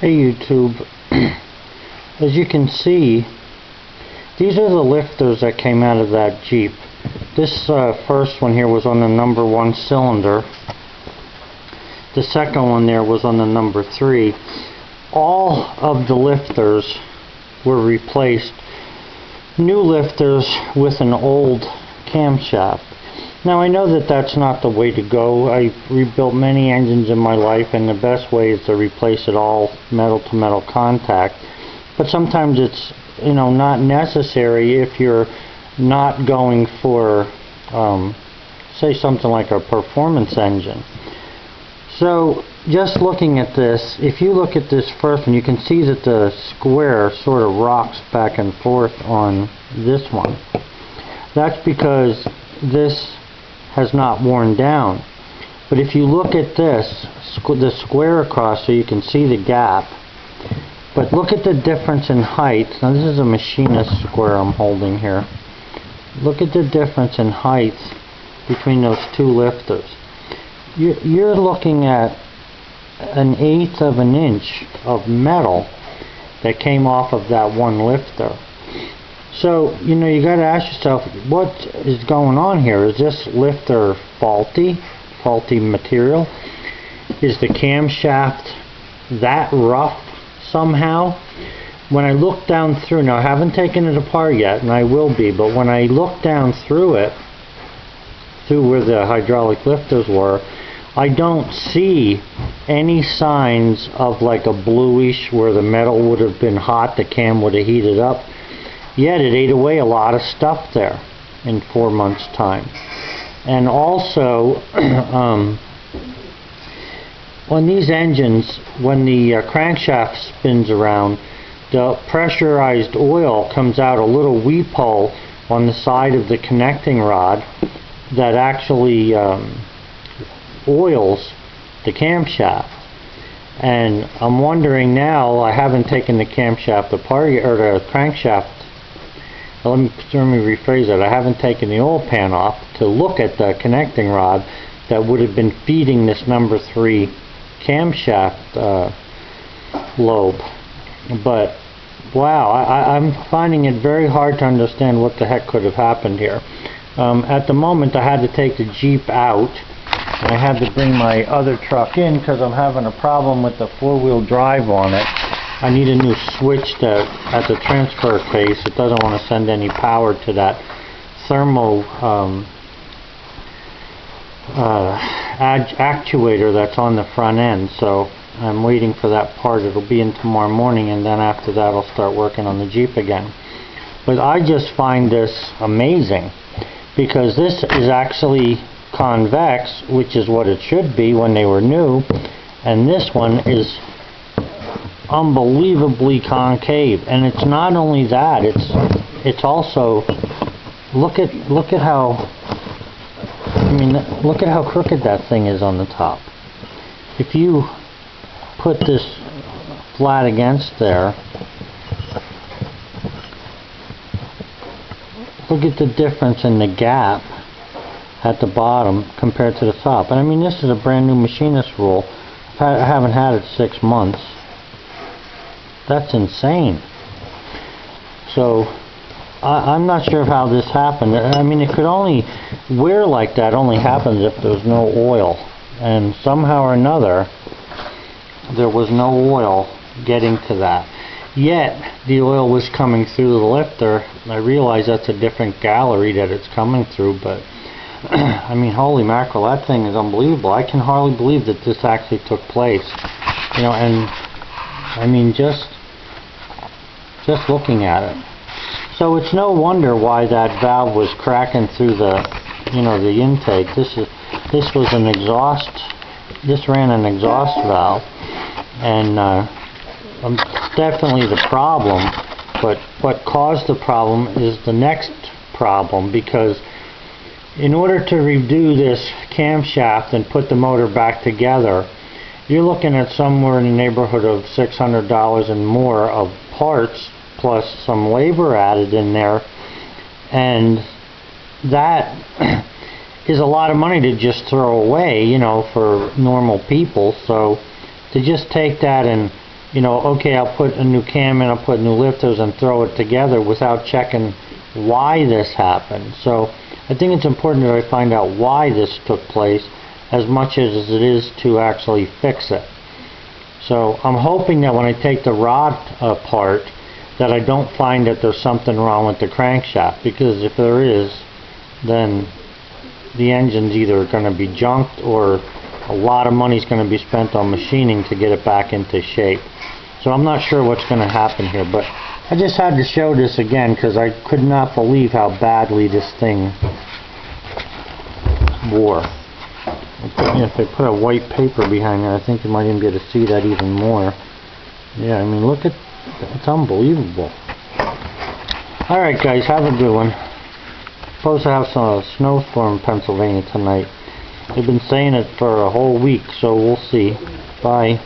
Hey YouTube, as you can see, these are the lifters that came out of that Jeep. This first one here was on the number 1 cylinder. The second one there was on the number 3. All of the lifters were replaced. New lifters with an old camshaft. Now I know that that's not the way to go. I've rebuilt many engines in my life, and the best way is to replace it all metal to metal contact. But sometimes it's, not necessary if you're not going for, say, something like a performance engine. So just looking at this, if you look at this first one, you can see that the square sort of rocks back and forth on this one. That's because this has not worn down. But if you look at this, the square across, so you can see the gap. But look at the difference in height. Now this is a machinist square I'm holding here. Look at the difference in height between those two lifters. You're looking at 1/8 of an inch of metal that came off of that one lifter. So, you got to ask yourself, what is going on here? Is this lifter faulty material? Is the camshaft that rough somehow? When I look down through, now I haven't taken it apart yet, and I will be, but when I look down through it, through where the hydraulic lifters were, I don't see any signs of like a bluish where the metal would have been hot, the cam would have heated up. Yet it ate away a lot of stuff there in 4 months' time. And also, on these engines, when the crankshaft spins around, the pressurized oil comes out a little weep hole on the side of the connecting rod that actually oils the camshaft. And I'm wondering now, I haven't taken the camshaft apart yet, or the crankshaft. Let me rephrase that. I haven't taken the oil pan off to look at the connecting rod that would have been feeding this number 3 camshaft lobe. But wow, I'm finding it very hard to understand what the heck could have happened here. At the moment I had to take the Jeep out, and I had to bring my other truck in because I'm having a problem with the 4-wheel drive on it. I need a new switch at the transfer case. It doesn't want to send any power to that thermo actuator that's on the front end. So I'm waiting for that part. It'll be in tomorrow morning, and then after that I'll start working on the Jeep again. But I just find this amazing, because this is actually convex, which is what it should be when they were new, and this one is unbelievably concave. And it's not only that, it's also, look at how, look at how crooked that thing is on the top. If you put this flat against there, look at the difference in the gap at the bottom compared to the top. And this is a brand new machinist rule. I haven't had it 6 months. That's insane. So I'm not sure how this happened. It could only wear like that only happens if there's no oil, and somehow or another there was no oil getting to that. Yet the oil was coming through the lifter. I realize that's a different gallery that it's coming through, but holy mackerel, that thing is unbelievable. I can hardly believe that this actually took place. And just looking at it. So it's no wonder why that valve was cracking through the, the intake. This was an exhaust. This ran an exhaust valve, and definitely the problem. But what caused the problem is the next problem, because in order to redo this camshaft and put the motor back together, you're looking at somewhere in the neighborhood of $600 and more of parts, plus some labor added in there, and that is a lot of money to just throw away, for normal people. So to just take that and you know, okay, I'll put a new cam in, I'll put new lifters and throw it together without checking why this happened. So I think it's important that I find out why this took place as much as it is to actually fix it. So I'm hoping that when I take the rod apart that I don't find that there's something wrong with the crankshaft, because if there is, then the engine's either going to be junked or a lot of money is going to be spent on machining to get it back into shape. So I'm not sure what's going to happen here, but I just had to show this again because I could not believe how badly this thing wore. If they put a white paper behind it, I think you might even be able to see that even more. Yeah, I mean, look at, it's unbelievable. Alright guys, have a good one. Supposed to have some snowstorm in Pennsylvania tonight. They've been saying it for a whole week, so we'll see. Bye.